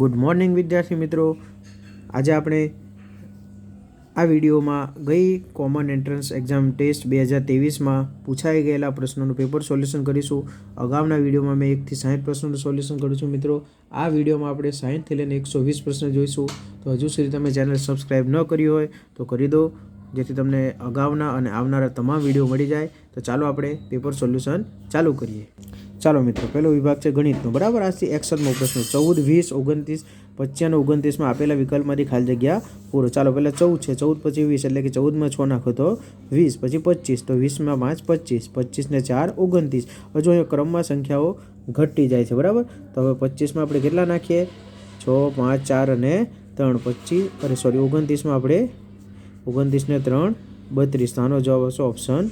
Good morning વિદ્યાર્થી મિત્રો. આજે આપણે આ વિડીયોમાં ગઈ કોમન એન્ટ્રન્સ એક્ઝામ ટેસ્ટ 2023માં પૂછાઈ ગયેલા પ્રશ્નોનું પેપર સોલ્યુશન કરીશું. અગાઉના વિડીયોમાં મેં 1 થી 60 પ્રશ્નોનું સોલ્યુશન કર્યું છું મિત્રો. આ વિડીયોમાં આપણે 60થી લઈને 120 પ્રશ્ન જોઈશું. તો હજુ સુધી તમે ચેનલ સબસ્ક્રાઈબ ન કરી હોય તો કરી દો, જેથી તમને અગાઉના અને આવનારા તમામ વિડીયો મળી જાય. તો ચાલો આપણે પેપર સોલ્યુશન ચાલુ કરીએ. ચાલો મિત્રો, પહેલો વિભાગ છે ગણિતનો. બરાબર, આજથી એક્શનનો પ્રશ્ન 14, 20, 29, 25 અને 29માં આપેલા વિકલ્પમાંથી ખાલી જગ્યા પૂરો. ચાલો પહેલાં 14 છે. 14 પછી 20 એટલે કે 14માં 6 નાખો તો 20, પછી 25 તો 20માં 5 25, 25 ને 4 29. હવે જો અહીંયા ક્રમમાં સંખ્યાઓ ઘટતી જાય છે. બરાબર, તો હવે 25માં આપણે કેટલા નાખીએ? 6, 5, 4 અને 3 29માં આપણે 29 ને 3 32. તો આનો જવાબ આવશે ઓપ્શન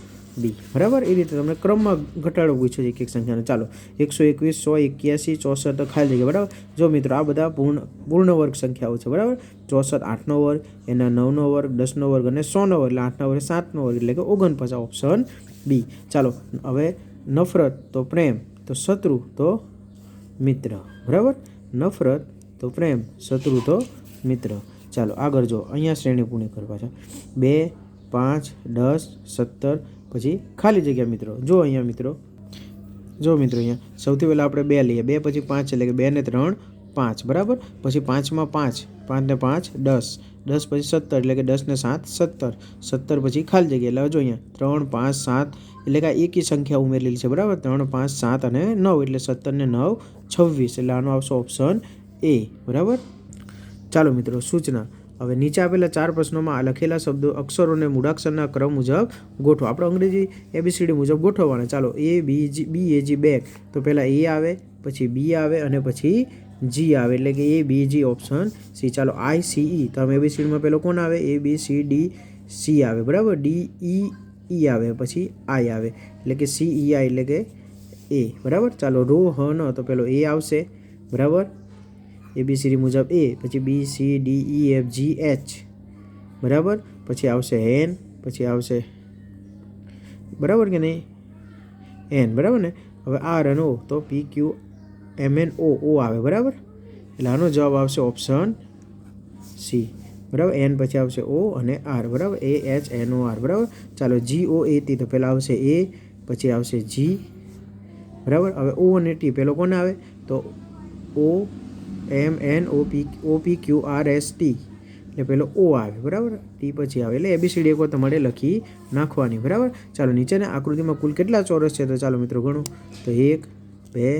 બી. બરાબર, એ રીતે તમને ક્રમમાં ઘટાડો પૂછ્યો છે એક સંખ્યાનો. ચાલો 121, 100, 81, 64 ખાલી જગ્યા. બરાબર, જો મિત્રો આ બધા પૂર્ણ વર્ગ સંખ્યાઓ છે. બરાબર, 64 8નો વર્ગ, એના 9નો વર્ગ, 10નો વર્ગ અને 100નો વર્ગ, એટલે 8ના વર્ગ 7નો વર્ગ એટલે કે 49, ઓપ્શન બી. ચાલો હવે નફરત તો પ્રેમ, તો શત્રુ તો મિત્ર. બરાબર, નફરત તો પ્રેમ, શત્રુ તો મિત્ર. ચાલો આગળ જો, અહીંયા શ્રેણી પૂર્ણ કરવા છે. 2, 5, 10, 17 પછી ખાલી જગ્યા. મિત્રો જો અહીંયા મિત્રો, અહીંયા સૌથી પહેલાં આપણે 2 લઈએ. 2 પછી 5 એટલે કે 2 ને 3 5. બરાબર, પછી 5માં 5, 5 ને 5 10, 10 પછી 17 એટલે કે 10 ને 7 17, 17 પછી ખાલી જગ્યા. એટલે જો અહીંયા 3, 5, 7 એટલે કે આ એકી સંખ્યા ઉમેરેલી છે. બરાબર, 3, 5, 7 અને 9 એટલે 17 ને 9 26, એટલે આનો આવશે ઓપ્શન એ. બરાબર, ચાલો મિત્રો સૂચના. હવે નીચે આપેલા 4 પ્રશ્નોમાં લખેલા શબ્દો અક્ષરોને મૂળાક્ષરના ક્રમ મુજબ ગોઠવો. આપણે અંગ્રેજી ABCD મુજબ ગોઠવવાના. ચાલો BAG બેગ, તો પહેલાં A આવે, પછી B આવે અને પછી G આવે, એટલે કે ABG ઓપ્શન સી. ચાલો ICE, તો આમ ABCDમાં પહેલો કોણ આવે? ABCD C આવે. બરાબર, DEE આવે, પછી I આવે, એટલે કે CEI એટલે કે A. બરાબર, ચાલો રોહન, તો પેલો A આવશે. બરાબર, ABCD મુજબ A, પછી BCDEFGH. બરાબર, પછી આવશે એન, પછી આવશે બરાબર કે નહીં એન. બરાબર ને, હવે R અને O, તો PQMNO આવે. બરાબર, એટલે આનો જવાબ આવશે ઓપ્શન સી. બરાબર, એન પછી આવશે O અને R. બરાબર, AHNOR. બરાબર, ચાલો GOAT, તો પહેલાં આવશે A, પછી આવશે G. બરાબર, હવે O અને T પહેલો કોને આવે? તો OMNOPQRST, એટલે પેલો O આવે. બરાબર, ટી પછી આવે, એટલે ABCD એક વાર તમારે લખી નાખવાની. બરાબર, ચાલો નીચેના આકૃતિમાં કુલ કેટલા ચોરસ છે? તો ચાલો મિત્રો ગણો. તો 1, 2,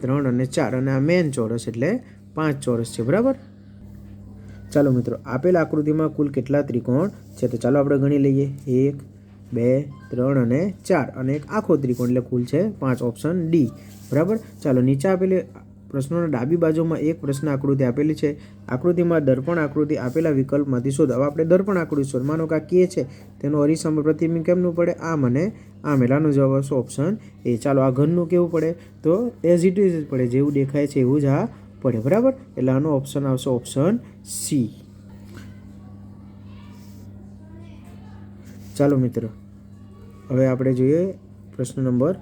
3 અને 4, અને આ મેન ચોરસ એટલે 5 ચોરસ છે. બરાબર, ચાલો મિત્રો આપેલ આકૃતિમાં કુલ કેટલા ત્રિકોણ છે? તો ચાલો આપણે ગણી લઈએ. 1, 2, 3 અને 4, અને એક આખો ત્રિકોણ, એટલે કુલ છે 5, ઓપ્શન ડી. બરાબર, ચાલો નીચે આપેલી પ્રશ્નોના ડાબી બાજુમાં એક પ્રશ્ન આકૃતિ આપેલી છે. આકૃતિમાં દર્પણ આકૃતિ આપેલા વિકલ્પમાંથી શોધો. હવે આપણે દર્પણ આકૃતિ શોધ. માનો કે આ કે છે, તેનું અરીસામાં પ્રતિબિંબ કેમનું પડે? આમ અને આમ, એટલે આનો જવાબ આવશે ઓપ્શન એ. ચાલો આ ઘનનું કેવું પડે? તો એઝ ઇટ ઇઝ જ પડે, જેવું દેખાય છે એવું જ આ પડે. બરાબર, એટલે આનો ઓપ્શન આવશે ઓપ્શન સી. ચાલો મિત્રો હવે આપણે જોઈએ પ્રશ્ન નંબર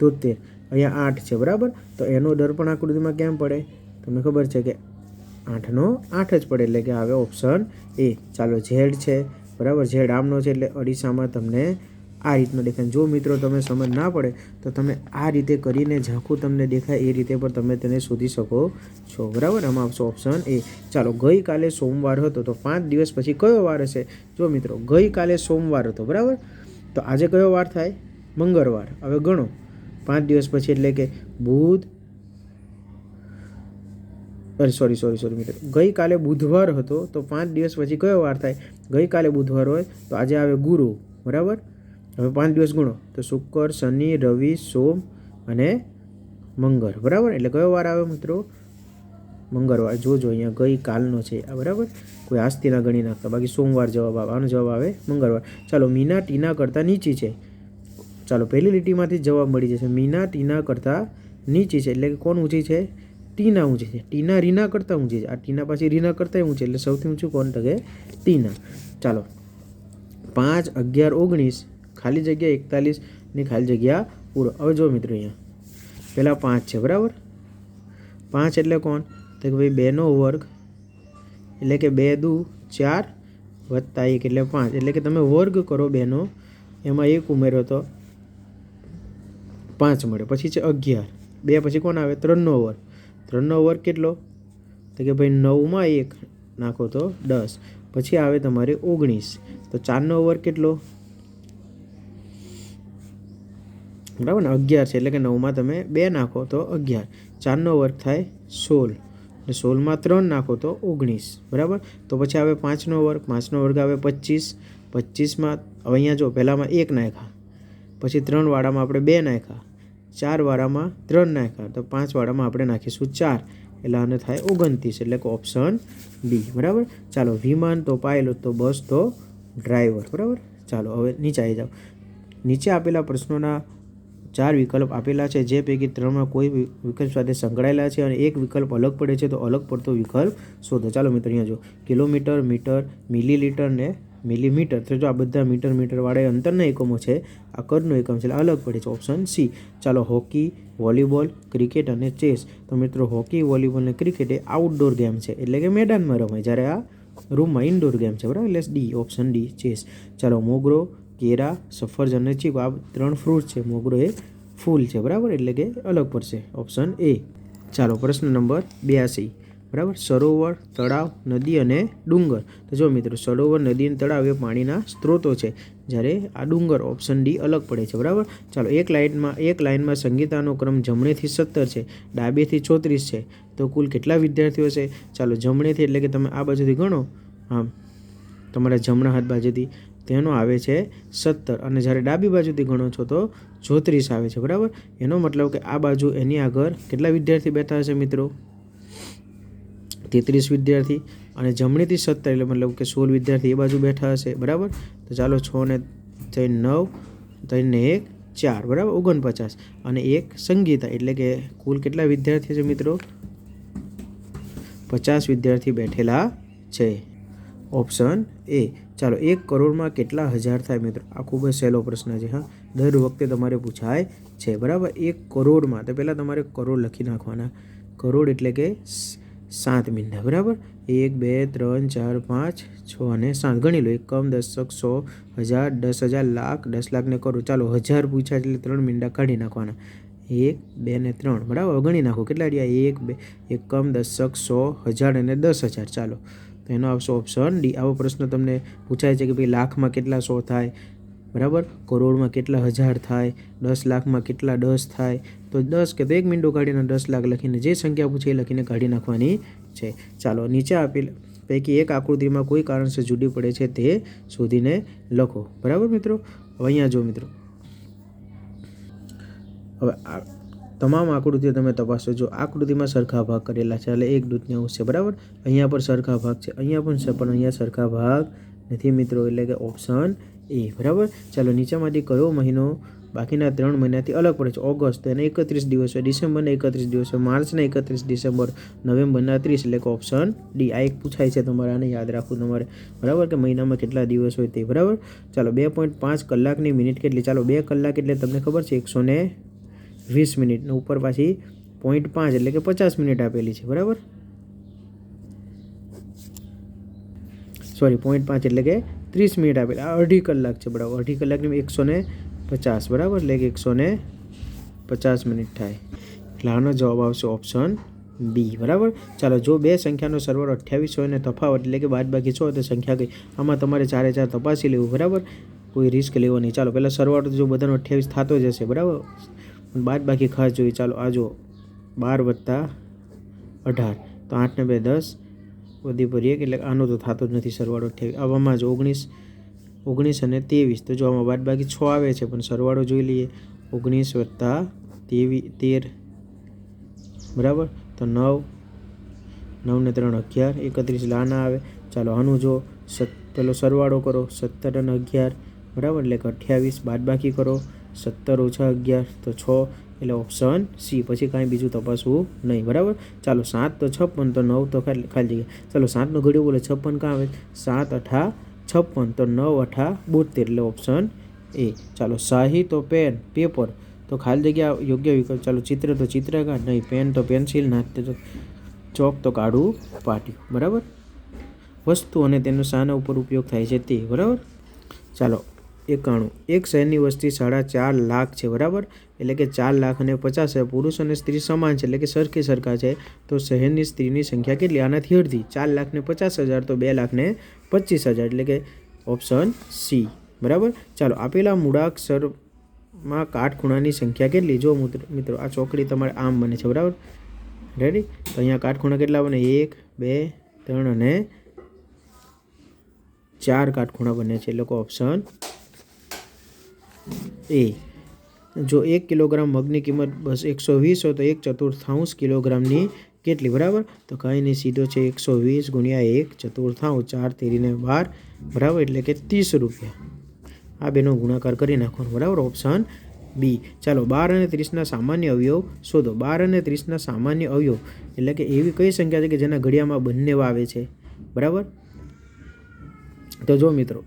73. અહીંયા 8 છે. બરાબર, તો એનો દર્પણ આકૃતિમાં કેમ પડે? તમને ખબર છે કે 8નો 8 જ પડે, એટલે કે આવે ઓપ્શન એ. ચાલો ઝેડ છે. બરાબર, ઝેડ આમનો છે, એટલે અરીસામાં તમને આ રીતનો દેખાય. જો મિત્રો તમે સમજ ના પડે તો તમે આ રીતે કરીને ઝાંખું તમને દેખાય એ રીતે પણ તમે તેને શોધી શકો છો. બરાબર, આમાં આવશે ઓપ્શન એ. ચાલો ગઈકાલે સોમવાર હતો, તો 5 દિવસ પછી કયો વાર હશે? જો મિત્રો ગઈકાલે સોમવાર હતો. બરાબર, તો આજે કયો વાર થાય? મંગળવાર. હવે ગણો 5 દિવસ પછી, એટલે કે બુધ, સોરી મિત્રો, ગઈકાલે બુધવાર હતો, તો 5 દિવસ પછી કયો વાર થાય? ગઈકાલે બુધવાર હોય તો આજે આવે ગુરુ. બરાબર, હવે 5 દિવસ ગુણો તો શુક્ર, શનિ, રવિ, સોમ અને મંગળ. બરાબર, એટલે કયો વાર આવે મિત્રો? મંગળવાર. જોજો અહીંયા ગઈકાલનો છે આ. બરાબર, કોઈ આસ્તી ના ગણી નાખતા, બાકી સોમવાર જવાબ આવે. આનો જવાબ આવે મંગળવાર. ચાલો મીના ટીના કરતાં નીચી છે. ચાલો પહેલી લીટીમાંથી જવાબ મળી જશે. મીના ટીના કરતાં નીચી છે, એટલે કે કોણ ઊંચી છે? ટીના ઊંચી છે. ટીના રીના કરતાં ઊંચી છે. આ ટીના પાછી રીના કરતાં ઊંચી, એટલે સૌથી ઊંચું કોણ? તો કે ટીના. ચાલો 5, 11, 19 ખાલી જગ્યા 41 ની ખાલી જગ્યા પૂરો. હવે જો મિત્રો અહીંયા પહેલાં 5 છે બરાબર. 5 એટલે કોણ? તો કે ભાઈ 2નો વર્ગ એટલે કે 2 દુ 4 વત્તા 1 એટલે 5. એટલે કે તમે વર્ગ કરો 2નો, એમાં 1 ઉમેરો તો 5 મળે. પછી છે 11. 2 પછી કોણ આવે? 3નો વર્ગ. 3નો વર્ગ કેટલો? તો કે ભાઈ 9માં 1 નાખો તો 10. પછી આવે તમારે 19. તો 4નો વર્ગ કેટલો? બરાબર ને, 11 છે એટલે કે 9માં તમે 2 નાખો તો 11. 4નો વર્ગ થાય 16. અને 16માં 3 નાખો તો 19. બરાબર. તો પછી આવે 5નો વર્ગ. 5નો વર્ગ આવે 25. 25માં હવે અહીંયા જો પહેલામાં 1 નાખ્યા, પછી 3 વાળામાં આપણે 2 નાખ્યા, 4 વાળામાં 3 નાખ્યા, તો 5 વાળામાં આપણે નાખીશું 4. એટલે આને થાય 29. એટલે કે ઓપ્શન ડી. બરાબર. ચાલો, વિમાન તો પાયલોટ તો બસ તો ડ્રાઈવર. બરાબર. ચાલો હવે નીચે આવી જાઓ. નીચે આપેલા પ્રશ્નોના 4 વિકલ્પ આપેલા છે, જે પૈકી 3માં કોઈ વિકલ્પ સાથે સંકળાયેલા છે અને એક વિકલ્પ અલગ પડે છે, તો અલગ પડતો વિકલ્પ શોધો. ચાલો મિત્રો, અહીંયા જો કિલોમીટર, મીટર, મિલીલીટર ને મિલીમીટર. તો જો આ બધા મીટર વાળા અંતરના એકમો છે, આ કદનો એકમ છે, એટલે અલગ પડે છે. Option C. ચાલો, હોકી, વોલીબોલ, ક્રિકેટ અને ચેસ. તો મિત્રો હોકી, વોલીબોલ અને ક્રિકેટ એ આઉટડોર ગેમ છે, એટલે કે મેદાનમાં રમાય, જ્યારે આ રૂમમાં ઇન્ડોર ગેમ છે. બરાબર. એટલે ડી, ઓપ્શન ડી, ચેસ. ચાલો, મોગરો, કેરા, સફરજન અને ચીકુ, આ 3 ફ્રૂટ છે. મોગરો એ ફૂલ છે. બરાબર. એટલે કે અલગ પડશે. Option A. ચાલો, પ્રશ્ન નંબર 82. બરાબર. સરોવર, તળાવ, નદી અને ડુંગર. તો જો મિત્રો, સરોવર, નદી અને તળાવ એ પાણીના સ્ત્રોતો છે, જ્યારે આ ડુંગર ઓપ્શન ડી અલગ પડે છે. બરાબર. ચાલો, એક લાઇનમાં સંગીતાનો ક્રમ જમણેથી 17 છે, ડાબેથી 34 છે, તો કુલ કેટલા વિદ્યાર્થીઓ છે? ચાલો, જમણેથી એટલે કે તમે આ બાજુથી ગણો, આમ તમારા જમણા હાથ બાજુથી, તેનો આવે છે 17, અને જ્યારે ડાબી બાજુથી ગણો છો તો 34 આવે છે. બરાબર. એનો મતલબ કે આ બાજુ એની આગળ કેટલા વિદ્યાર્થી બેઠા હશે મિત્રો? 33 વિદ્યાર્થી. અને જમણીથી 17 એટલે મતલબ કે 16 વિદ્યાર્થી એ બાજુ બેઠા હશે. બરાબર. તો ચાલો, 6 ને 3 9, 3 ને 1 4. બરાબર. 49. અને 1 સંગીતા, એટલે કે કુલ કેટલા વિદ્યાર્થી છે મિત્રો? 50 વિદ્યાર્થી બેઠેલા છે. Option A. ચાલો, 1 કરોડમાં કેટલા હજાર થાય મિત્રો? આ ખૂબ જ સહેલો પ્રશ્ન છે. હા, દર વખતે તમારે પૂછાય છે. બરાબર. 1 કરોડમાં, તો પહેલાં તમારે કરોડ લખી નાખવાના. કરોડ એટલે કે 7 મીંડા. બરાબર. 1 2 3 4 5 6 અને 7 ગણી લો. એકમ, દશક, 100, 1000, 10,000, લાખ, 10 લાખ ને કરોડ. ચાલો, 1000 પૂછ્યા એટલે 3 મીંડા કાઢી નાખવાના. 1 2 ને 3. બરાબર. ગણી નાખો કેટલા રહ્યા? 1 2, એકમ, દશક, 100, 1000 અને 10,000. ચાલો, તો એનો આવશે ઓપ્શન ડી. આવો પ્રશ્ન તમને પૂછાય છે કે ભાઈ લાખમાં કેટલા 100 થાય? બરાબર. કરોડમાં કેટલા 1000 થાય? 10 લાખમાં કેટલા 10 થાય? તો 10 કે તો 1 મીંડો કાઢીને 10 લાખ લખીને જે સંખ્યા પૂછે એ લખીને કાઢી નાખવાની છે. ચાલો, નીચે આપેલ પૈકી એક આકૃતિમાં કોઈ કારણસર જુદી પડે છે, તે શોધીને લખો. બરાબર મિત્રો. હવે અહીંયા જો મિત્રો, હવે તમામ આકૃતિઓ તમે તપાસો. જો આકૃતિમાં સરખા ભાગ કરેલા છે, એટલે 1 દૂતીયાંશ છે. બરાબર. અહીંયા પણ સરખા ભાગ છે, અહીંયા પણ છે, પણ અહીંયા સરખા ભાગ નથી મિત્રો, એટલે કે ઓપ્શન એ. બરાબર. ચાલો, નીચેમાંથી કયો મહિનો બાકીના 3 મહિનાથી અલગ પડે છે? ઓગસ્ટ, તો એને 31 દિવસ હોય, ડિસેમ્બરના 31 દિવસ હોય, માર્ચના 31 ડિસેમ્બર, નવેમ્બરના 30, એટલે કે ઓપ્શન ડી. આ એક પૂછાય છે તમારે, આને યાદ રાખવું તમારે. બરાબર, કે મહિનામાં કેટલા દિવસ હોય તે. બરાબર. ચાલો, 2.5 કલાકની મિનિટ કેટલી? ચાલો, 2 કલાક એટલે તમને ખબર છે 120 મિનિટ, ને ઉપર પાછી 0.5 એટલે કે 50 મિનિટ આપેલી છે. બરાબર. સોરી, 0.5 એટલે કે 30 મિનિટ આપેલી. આ અડધી કલાક છે. બરાબર. અડધી કલાકની 150. બરાબર. એટલે કે 150 મિનિટ થાય. એટલે આનો જવાબ આવશે ઓપ્શન બી. બરાબર. ચાલો, જો બે સંખ્યાનો સરવાળો 28 હોય ને તફાવત એટલે કે બાદબાકી 6 તો સંખ્યા કઈ? આમાં તમારે 4 તપાસી લેવું. બરાબર. કોઈ રિસ્ક લેવો નહીં. ચાલો, પહેલાં સરવાળો તો જો બધાનો 28 થતો જ હશે. બરાબર. બાદબાકી ખાસ જોઈએ. ચાલો, આ જો 12 વત્તા 18, તો 8 ને 2 10, વધી પર 1, એટલે આનો તો થતો જ નથી સરવાળો 28. આવામાં જો 19 અને 23, તો જો આમાં બાદબાકી 6 આવે છે, પણ સરવાળો જોઈ લઈએ. 19 વત્તા 13, બરાબર. તો 9 ને 3 11, 31 લાના આવે. ચાલો, આનું જો પેલો સરવાળો કરો, 17 અને 11, બરાબર, એટલે કે 28. બાદબાકી કરો, 17 ઓછા 11 તો 6, એટલે ઓપ્શન સી. પછી કાંઈ બીજું તપાસવું નહીં. બરાબર. ચાલો, 7 તો 56, તો 9 તો ખાલી જગ્યા. ચાલો, 7નો ઘડિયો બોલે, 56 કાં આવે? 7 8 56, તો 9 8 72, એટલે ઓપ્શન એ. ચાલો, શાહી તો પેન, પેપર, તો તો ખાલી જગ્યા યોગ્ય વિકલ્પ. ચાલો ચિત્ર તો ચિત્રકાર નહીં, પેન તો પેન્સિલ, નાટ્ય તો ચોક તો કાળું પાટિયું. બરાબર. વસ્તુ અને તેનો શાના ઉપર ઉપયોગ થાય છે તે. બરાબર. ચાલો 91. એક શહેરની વસ્તી 4.5 લાખ છે. બરાબર. એટલે કે 4,50,000 પુરુષ અને સ્ત્રી સમાન છે, એટલે કે સરખા છે. તો શહેરની સ્ત્રીની સંખ્યા કેટલી? આનાથી અડધી. 4,50,000 તો 2,25,000 એટલે કે ઓપ્શન સી. બરાબર. ચાલો આપેલા મૂળાક્ષરમાં કાટખૂણાની સંખ્યા કેટલી? જો મિત્રો આ ચોકડી તમારે આમ બને છે. બરાબર. રેડી? તો અહીંયા કાટખૂણા કેટલા બને? 1, 2, 3 અને 4 કાટખૂણા બને છે, એટલે કે ઓપ્શન એ. જો 1 કિલોગ્રામ મગની કિંમત 120 હોય તો 1/4 કિલોગ્રામની કેટલી? બરાબર. તો કંઈ નહીં, સીધો છે 120 ગુણ્યા 1/4, 4 તેરીને 12. બરાબર. એટલે કે 30 રૂપિયા. આ બેનો ગુણાકાર કરી નાખવાનો. બરાબર. Option B. ચાલો 12 અને 30ના સામાન્ય અવયવ શોધો. 12 અને 30ના સામાન્ય અવયવ એટલે કે એવી કઈ સંખ્યા છે કે જેના ઘડિયામાં બંને આવે છે? બરાબર. તો જો મિત્રો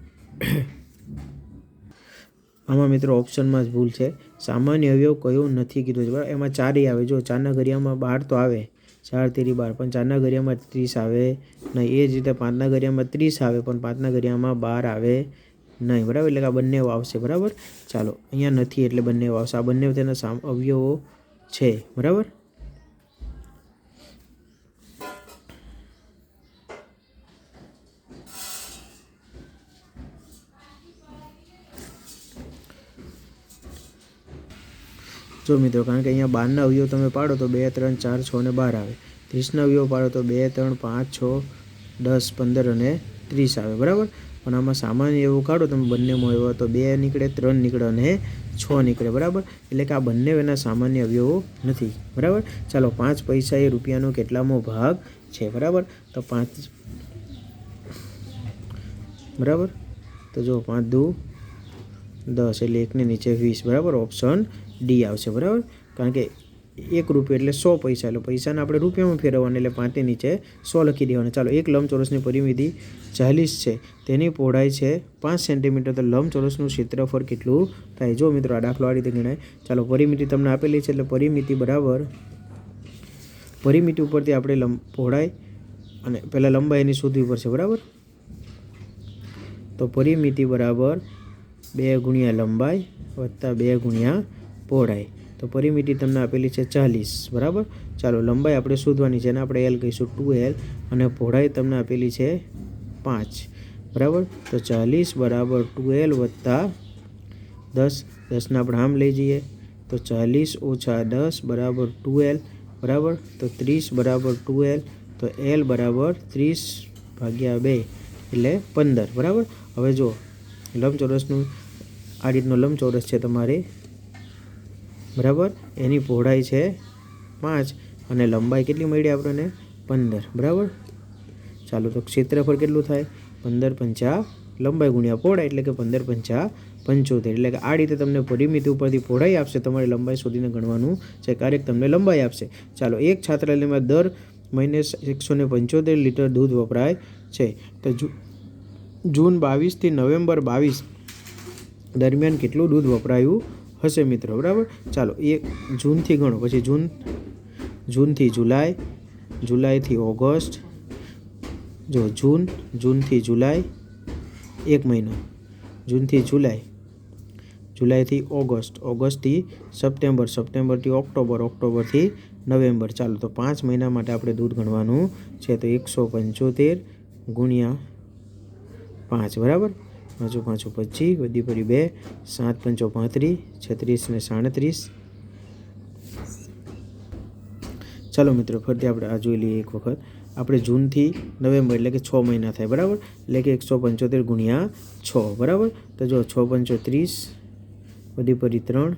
આમાં મિત્રો ઓપ્શનમાં જ ભૂલ છે. સામાન્ય અવયવ કયો નથી કીધું છે. બરાબર. એમાં 4 આવે. જો 4ના ઘડિયામાં 12 તો આવે, 4 તેરી 12, પણ 4ના ઘડિયામાં 30 આવે નહીં. એ જ રીતે 5ના ઘડિયામાં 30 આવે, પણ 5ના ઘડિયામાં 12 આવે નહીં. બરાબર. એટલે કે આ બંને આવશે. બરાબર. ચાલો અહીંયા નથી એટલે બંને આવશે. આ બંને તેના અવયવો છે. બરાબર. જો મિત્રો કારણ કે અહીંયા 12ના અવયવ તમે પાડો તો 2, 3, 4, 6 અને 12 આવે. 30ના અવયવ પાડો તો 2, 3, 5, 6, 10, 15 અને 30 આવે. બરાબર. પણ આમાં સામાન્ય એવું કાઢો તમે બંનેમાં એવો તો 2 નીકળે, 3 નીકળે અને 6 નીકળે. બરાબર. એટલે કે આ બંને એના સામાન્ય અવયવો નથી. બરાબર. ચાલો 5 પૈસા એ રૂપિયાનો કેટલામો ભાગ છે? બરાબર. તો 5. બરાબર. તો જો 5 દુ 10 એટલે 1 નીચે 20. બરાબર. ઓપ્શન ડી આવશે. બરાબર. કારણ કે 1 રૂપિયો એટલે 100 પૈસા, એટલે પૈસાને આપણે રૂપિયામાં ફેરવવાના, એટલે 5ની નીચે 100 લખી દેવાના. ચાલો એક લંબચોરસની પરિમિતિ 40 છે, તેની પહોળાઈ છે 5 સેન્ટીમીટર, તો લંબચોરસનું ક્ષેત્રફળ કેટલું થાય? જો મિત્રો આ દાખલો આ રીતે ગણાય. ચાલો પરિમિતિ તમને આપેલી છે, એટલે પરિમિતિ બરાબર પરિમિતિ ઉપરથી આપણે પહોળાઈ અને પહેલાં લંબાઈ એની શોધવી પડશે. બરાબર. તો પરિમિતિ બરાબર 2 ગુણ્યા લંબાઈ વત્તા 2 ગુણ્યા પહોળાઈ. તો પરિમિતિ તમને આપેલી છે 40. બરાબર. ચાલો લંબાઈ આપણે શોધવાની છે, અને આપણે એલ કહીશું 2L, અને પહોળાઈ તમને આપેલી છે 5. બરાબર. તો 40 બરાબર 2L વત્તા 10. 10ને આપણે આમ લઈ જઈએ તો 40 ઓછા 10 બરાબર 2L. બરાબર. તો 30 બરાબર 2L. તો L બરાબર 30/2 એટલે 15. બરાબર. હવે જો લંબચોરસનું આ રીતનો લંબચોરસ છે તમારે. બરાબર. એની પહોળાઈ છે 5 અને લંબાઈ કેટલી મળી આપણને? 15. બરાબર. ચાલો તો ક્ષેત્રફળ કેટલું થાય? 15 × લંબાઈ ગુણ્યા પહોળાઈ, એટલે કે 15 × 75. એટલે કે આ રીતે તમને પરિમિતિ ઉપરથી પહોળાઈ આપશે, તમારી લંબાઈ શોધીને ગણવાનું છે. ક્યારેક તમને લંબાઈ આપશે. ચાલો એક છાત્રાલયમાં દર મહિને 175 લીટર દૂધ વપરાય છે. તો જૂન 22 થી નવેમ્બર 22 દરમિયાન કેટલું દૂધ વપરાયું હશે મિત્રો? બરાબર. ચાલો એ જૂનથી ગણો, પછી જૂનથી જુલાઈ, જુલાઈથી ઓગસ્ટ, જો જૂનથી જુલાઈ 1 મહિનો, જૂનથી જુલાઈ, જુલાઈથી ઓગસ્ટ, ઓગસ્ટથી સપ્ટેમ્બર, સપ્ટેમ્બરથી ઓક્ટોબર, ઓક્ટોબરથી નવેમ્બર. ચાલો તો 5 મહિના માટે આપણે દૂધ ગણવાનું છે. તો 175 ગુણ્યા 5. બરાબર. 5 × 5 = 25, વધી પડી 2, 7 × 5 = 35, 36 ને 37. ચાલો મિત્રો ફરીથી આપણે આ જોઈ લઈએ એક વખત. આપણે જૂનથી નવેમ્બર એટલે કે 6 મહિના થાય. બરાબર. એટલે કે 175 ગુણ્યા 6. બરાબર. તો જો 6 × 5 = 30, વધી પડી 3,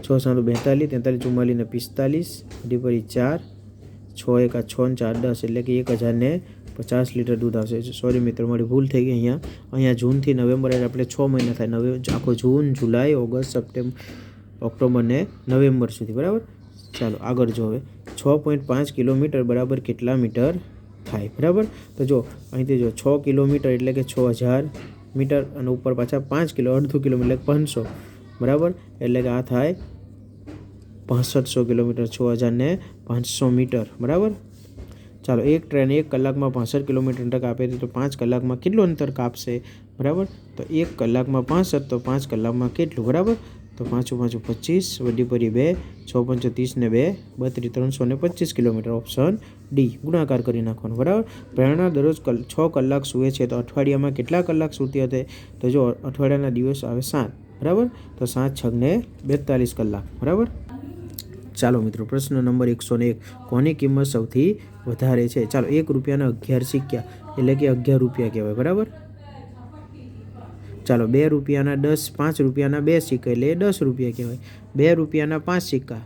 6 × 7 = 42, 43, 44 ને 45, વધી પડી 4, 6 × 1 = 6 ને 4 = 10, એટલે કે 1050 લીટર દૂધ આવશે. સોરી મિત્રો મારી ભૂલ થઈ ગઈ. અહીંયા જૂનથી નવેમ્બર એટલે આપણે 6 મહિના થાય. આખો જૂન, જુલાઈ, ઓગસ્ટ, સપ્ટેમ્બર, ઓક્ટોબર ને નવેમ્બર સુધી. બરાબર. ચાલો આગળ જો હવે 6.5 કિલોમીટર બરાબર કેટલા મીટર થાય? બરાબર. તો જો અહીંથી જો 6 કિલોમીટર એટલે કે 6000 મીટર, અને ઉપર પાછા 5 કિલો, અડધું કિલોમીટર એટલે 500. બરાબર, એટલે કે આ થાય 6500 કિલોમીટર, 6500 મીટર, બરાબર. ચાલો, એક ટ્રેન 1 કલાકમાં 65 કિલોમીટર અંતર કાપે તો 5 કલાકમાં કેટલું અંતર કાપશે, બરાબર. તો 1 કલાકમાં 65, તો 5 કલાકમાં કેટલું, બરાબર. તો 5 × 5 = 25, વડી પડી 2, 6 × 5 = 30 ને 2 32, 325 કિલોમીટર. ઓપ્શન ડી, ગુણાકાર કરી નાખવાનો, બરાબર. પ્રેરણા દરરોજ 6 કલાક સૂવે છે, તો અઠવાડિયામાં કેટલા કલાક સૂતી હશે? તો જો અઠવાડિયાના દિવસ આવે 7, બરાબર. તો 7 × 6 = 42 કલાક, બરાબર. ચાલો મિત્રો, પ્રશ્ન નંબર 101, કોની કિંમત સૌથી વધારે છે? ચાલો, 1 રૂપિયાના 11 સિક્કા એટલે કે 11 રૂપિયા કહેવાય, બરાબર. ચાલો, 2 રૂપિયાના 10, 5 રૂપિયાના 2 સિક્કા એટલે 10 રૂપિયા કહેવાય. 2 રૂપિયાના 5 સિક્કા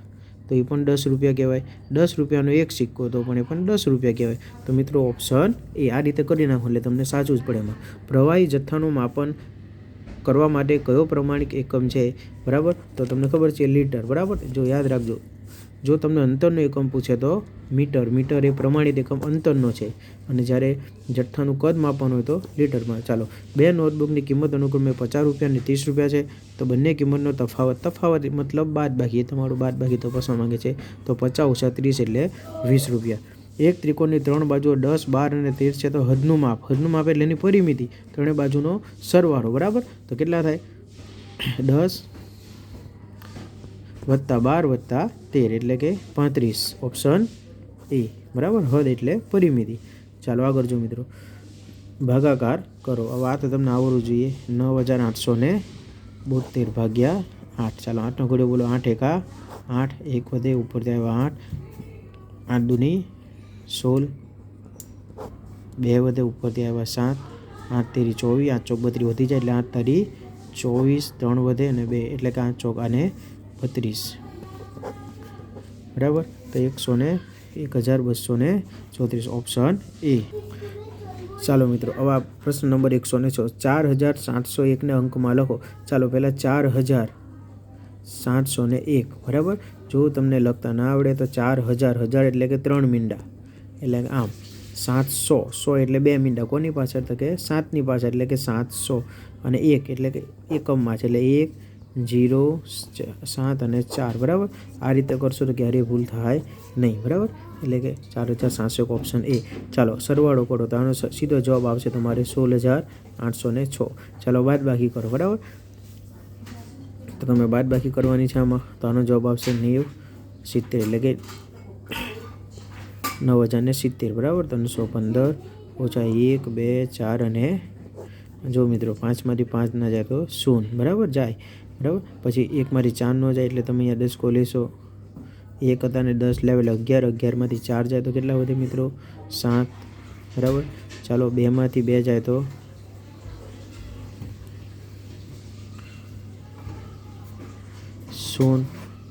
તો એ પણ 10 રૂપિયા કહેવાય. 10 રૂપિયાનો 1 સિક્કો તો પણ એ પણ 10 રૂપિયા કહેવાય. તો મિત્રો ઓપ્શન એ આ રીતે કરી નાખો એટલે તમને સાચું જ પડે. એમાં પ્રવાહી જથ્થાનું માપન કરવા માટે કયો પ્રમાણિક એકમ છે, બરાબર? તો તમને ખબર છે લીટર, બરાબર. જો યાદ રાખજો, જો તમને અંતરનો એકમ પૂછે તો મીટર. મીટર એ પ્રમાણિત એકમ અંતરનો છે, અને જ્યારે જથ્થાનું કદ માપવાનું હોય તો લીટરમાં. ચાલો, 2 નોટબુકની કિંમત અનુક્રમે 50 રૂપિયા અને 30 રૂપિયા છે, તો બંને કિંમતનો તફાવત મતલબ બાદબાકી, એ તમારું બાદબાકી તપાસવા માંગે છે. તો 50 - 30 એટલે 20 રૂપિયા. એક ત્રિકોણની 3 બાજુઓ 10, 12 અને 13 છે, તો હદનું માપ એટલે એની પરિમિતિ, ત્રણેય બાજુનો સરવાળો, બરાબર. તો કેટલા થાય? 10 + 12 + 13 એટલે કે 35. ઓપ્શન એ, બરાબર. હદ એટલે પરિમિતિ. ચાલો આગળ જો મિત્રો, ભાગાકાર કરો. હવે આ તો તમને આવડવું જોઈએ. 9872 ભાગ્યા 8. ચાલો, 8નો ઘડિયો બોલો. 8 × 1 = 8, 1 વધે ઉપરથી આવ્યા 8, 8 × 2 = 16, 2 વધે ઉપરથી આવ્યા 7, 8 × 3 = 24, 8 × 4 = 32 વધી જાય એટલે 8 × 3 = 24, 3 વધે અને 2 એટલે કે 8 × 4 અને 32, બરાબર. તો 1234. Option A. ચાલો મિત્રો, હવે પ્રશ્ન નંબર 106, 4701 અંકમાં લખો. ચાલો, પહેલાં 4701, બરાબર. જો તમને લખતા ના આવડે તો 4000 એટલે કે 3 મીંડા, એટલે આમ 700 એટલે 2 મીંડા. કોની પાછળ? તો કે 7ની પાછળ, એટલે કે 700, અને 1 એટલે કે એકમમાં છે, એટલે 1, 0, 7 અને 4, બરાબર. આ રીતે કરશો તો ક્યારેય ભૂલ થાય નહીં, બરાબર. એટલે કે 4701. Option A. ચાલો, સરવાળો કરો તો આનો સીધો જવાબ આવશે તમારે 16806. ચાલો, બાદબાકી કરો, બરાબર. તો તમે બાદબાકી કરવાની છે આમાં, તો આનો જવાબ આવશે 9070, એટલે કે 9070, બરાબર. 315 - 1, 2, 4 અને જો મિત્રો 5માંથી 5 ના જાય તો 0, બરાબર જાય, બરાબર. પછી 1માંથી 4 ન જાય એટલે તમે અહીંયા 10 લેશો. 1 હતા ને 10 લેવલ 11, 11માંથી 4 જાય તો કેટલા વધે મિત્રો? 7, બરાબર. ચાલો, 2માંથી 2 જાય તો 0,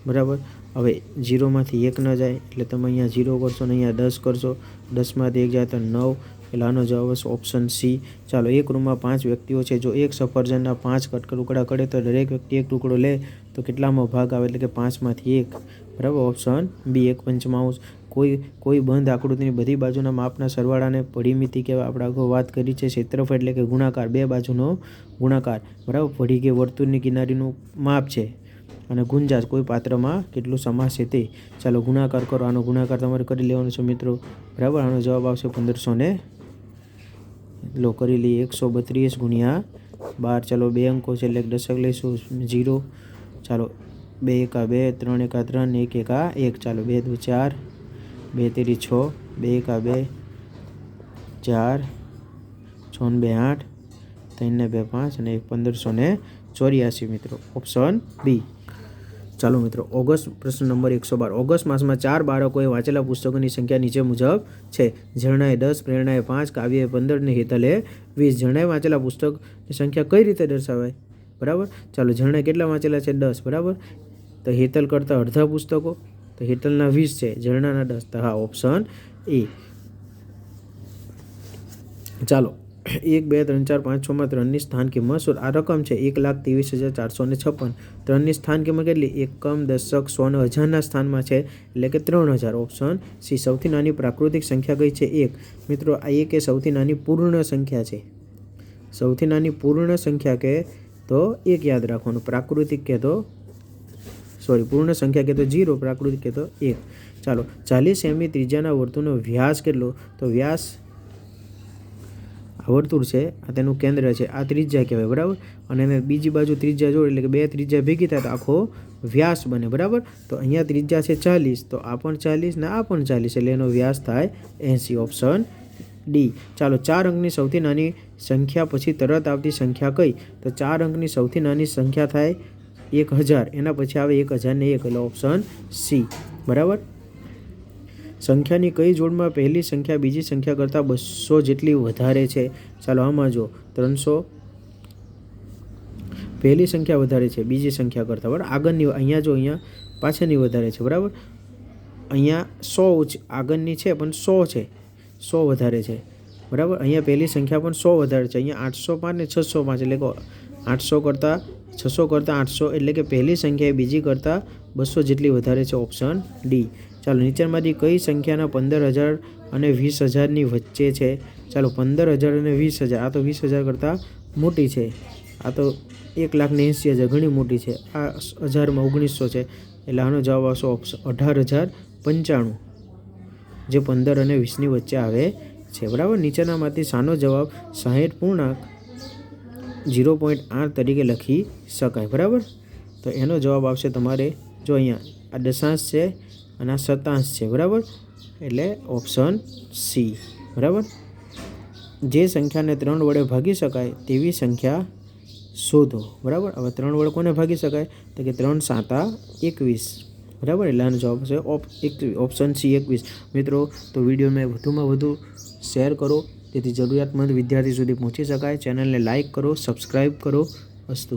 બરાબર. હવે 0માંથી 1 ન જાય એટલે તમે અહીંયા 0 કરશો ને અહીંયા 10 કરશો. 10માંથી 1 જાય તો 9, એટલે આનો જવાબ આવશે ઓપ્શન સી. ચાલો, એક રૂમમાં 5 વ્યક્તિઓ છે. જો એક સફરજનના 5 ટુકડા કરે તો દરેક વ્યક્તિ એક ટુકડો લે તો કેટલામાં ભાગ આવે? એટલે કે 5માંથી 1, બરાબર. ઓપ્શન બી, 1 પંચમાંશ. કોઈ બંધ આકૃતિની બધી બાજુના માપના સરવાળાને પરિમિતિ કહેવાય. આપણે અગાઉ વાત કરી છે. ક્ષેત્રફળ એટલે કે ગુણાકાર, 2 બાજુનો ગુણાકાર, બરાબર. પડી કે વર્તુળની કિનારીનું માપ છે, અને ગુંજાશ કોઈ પાત્રમાં કેટલું સમાશે તે. ચાલો, ગુણાકાર કરો. આનો ગુણાકાર તમારે કરી લેવાનો છે મિત્રો, બરાબર. આનો જવાબ આવશે 1500 લો કરી લઈએ 132 × 12. ચાલો, 2 અંકો છે એટલે દશક લઈશું 0. ચાલો, 2 × 1 = 2, 3 × 1 = 3, 1 × 1 = 1. ચાલો, 2 × 2 = 4, 2 × 3 = 6, 2 × 2 = 4, 6 × 2 = 8, 3 × 2 = 5 અને 1584 મિત્રો. Option B. ચાલો મિત્રો, ઓગસ્ટ પ્રશ્ન નંબર 112. ઓગસ્ટ માસમાં 4 બાળકોએ વાંચેલા પુસ્તકોની સંખ્યા નીચે મુજબ છે. ઝરણાએ 10, પ્રેરણાએ 5, કાવ્યએ 15 અને હેતલે 20. ઝરણાએ વાંચેલા પુસ્તકની સંખ્યા કઈ રીતે દર્શાવાય? બરાબર. ચાલો, ઝરણાએ કેટલા વાંચેલા છે? 10, બરાબર. તો હેતલ કરતાં અડધા પુસ્તકો, તો હેતલના 20 છે, ઝરણાના 10. તો હા, ઓપ્શન એ. ચાલો, 1, 2, 3, 4, 5, 6માં 3ની સ્થાન કિંમત શું? આ રકમ છે 1,23,456. 3ની સ્થાન કિંમત કેટલી? એકમ, દશક, 100 અને 1000ના સ્થાનમાં છે, એટલે કે 3000. Option C. સૌથી નાની પ્રાકૃતિક સંખ્યા કઈ છે? 1. મિત્રો, આ 1 એ સૌથી નાની પૂર્ણ સંખ્યા છે. સૌથી નાની પૂર્ણ સંખ્યા કે તો 1 યાદ રાખવાનું. પ્રાકૃતિક કે તો પૂર્ણ સંખ્યા કે તો 0, પ્રાકૃતિક કે તો 1. ચાલો 40 સેમી ત્રિજ્યાના વર્તુળનો વ્યાસ કેટલો? તો વ્યાસ આ વર્તુળ છે, આ તેનું કેન્દ્ર છે, આ ત્રિજ્યા કહેવાય, બરાબર. અને એને બીજી બાજુ ત્રિજ્યા જોડે એટલે કે 2 ત્રિજ્યા ભેગી થાય તો આખો વ્યાસ બને, બરાબર. તો અહીંયા ત્રિજ્યા છે 40, તો આ પણ 40 ને આ પણ 40, એટલે એનો વ્યાસ થાય 80, ઓપ્શન ડી. ચાલો 4 અંકની સૌથી નાની સંખ્યા પછી તરત આવતી સંખ્યા કઈ? તો 4 અંકની સૌથી નાની સંખ્યા થાય 1000, એના પછી આવે 1001, એટલે ઓપ્શન સી, બરાબર. સંખ્યાની કઈ જોડમાં પહેલી સંખ્યા બીજી સંખ્યા કરતાં 200 જેટલી વધારે છે? ચાલો આમાં જો 300 પહેલી સંખ્યા વધારે છે બીજી સંખ્યા કરતાં, બરાબર. આગળની અહીંયા જો અહીંયા પાછળની વધારે છે, બરાબર. અહીંયા 100 આગળની છે પણ 100 છે, 100 વધારે છે, બરાબર. અહીંયા પહેલી સંખ્યા પણ 100 વધારે છે. અહીંયા 805 ને 605, એટલે કે 800 કરતાં 600 કરતાં 800, એટલે કે પહેલી સંખ્યા એ બીજી કરતાં 200 જેટલી વધારે છે, ઓપ્શન ડી. ચાલો નીચેમાંથી કઈ સંખ્યાના 15000 અને 20000ની વચ્ચે છે? ચાલો 15000 અને 20000, આ તો 20000 કરતાં મોટી છે, આ તો 1,80,000 ઘણી મોટી છે, આ 1000માં 1900 છે, એટલે આનો જવાબ આવશે ઓપ્શન 18095, જે 15 અને 20ની વચ્ચે આવે છે, બરાબર. નીચેનામાંથી શાનો જવાબ 60 પૂર્ણાંક 0.8 તરીકે લખી શકાય, બરાબર. તો એનો જવાબ આવશે તમારે જો અહીંયા આ દશાંશ છે અને આ શતાંશ છે, બરાબર, એટલે ઓપ્શન સી, બરાબર. જે સંખ્યાને 3 વડે ભાગી શકાય તેવી સંખ્યા શોધો, બરાબર. હવે 3 વડે કોને ભાગી શકાય? તો કે 3 × 7 = 21, બરાબર. એટલે આનો જવાબ છે ઓપ્શન સી, 21. મિત્રો, તો વિડીયોને વધુમાં વધુ શેર કરો જેથી જરૂરિયાતમંદ વિદ્યાર્થી સુધી પહોંચી શકાય. ચેનલને લાઇક કરો, સબસ્ક્રાઈબ કરો. અસ્તુ.